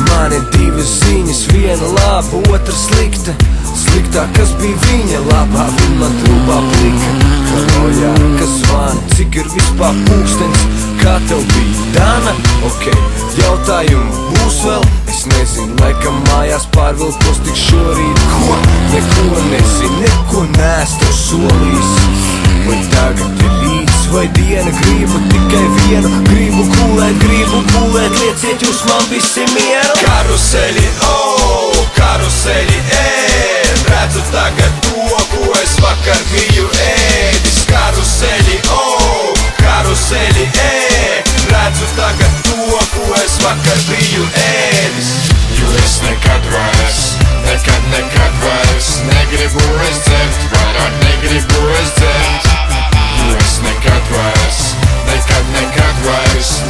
Man ir divas ziņas, viena laba, otra slikta. Sliktā, kas bija viņa, labā viņa man trūpā plika. Karojā, kas zvana, cik ir vispār pūkstens, kā tev bija Dana? Ok, jautājumu būs vēl, es nezinu, laikam mājās pārvilkos tik šorīt. Ko? Neko nezinu, neko nees tev solījis. Vai tagad ir rīts vai diena, gribu tikai vienu. Gribu gulēt, lieciet jūs man visi mieru. Karuseļi, karuseļi, redzu tagad to, ko es vakar biju ēdis. Karuseļi, karuseļi, redzu tagad to, ko es vakar biju ēdis. Jo es nekad vairs negribu es dzert, vairāk negribu es dzert. Jo es nekad vairs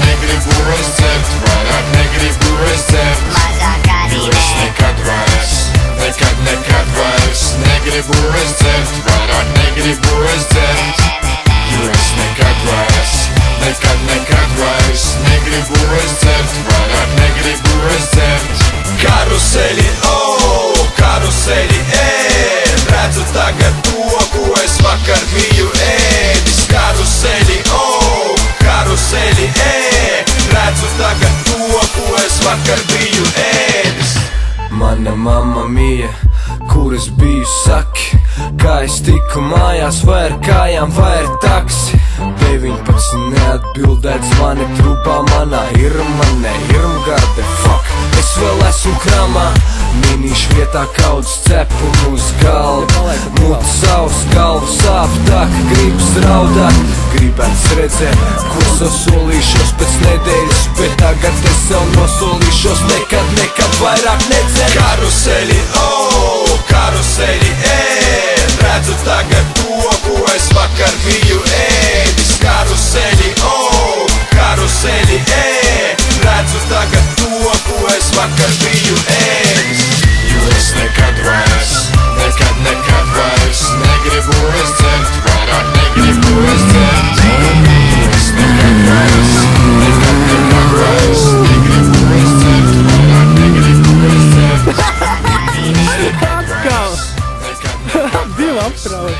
negribu es dzert, vairāk negribu es dzert. Jo es nekad vairs negribu es dzert, vairāk negribu es dzert. Jo es nekad vairs negribu es dzert, vairāk negribu es dzert. Karuseļi, karuseļi, redzu tagad to, ko es vakar biju ēdis. Karuseļi, karuseļi, redzu tagad to, ko es vakar biju ēdis. Mana mamma mija, kur es biju, saki, kā es tiku mājās, vai ar kājām, vai ar taksi. 19 neatbildēt zvani trūpā manā Irma garde, fuck. Es vēl esmu kramā, minīšu vietā kaudzes cepunu uz galvu. Mutu savs, galvu sāp, tā ka gribas raudāt. Gribēts redzēt, ko sasolīšos pēc nedēļas, bet tagad es sev nosolīšos nekad vairāk nedzert. Karuseļi, karuseļi, redzu tagad to, ko es vakar biju ēdis. Karuseļi, karuseļi, redzu tagad to, ko es vakar biju ēdis. Jo es nekad vairs negribu es dzert, vairāk negribu es dzert. Jo es nekad vairs negribu es dzert, vairāk negribu es dzert. Atkal! Divi apstrāvi!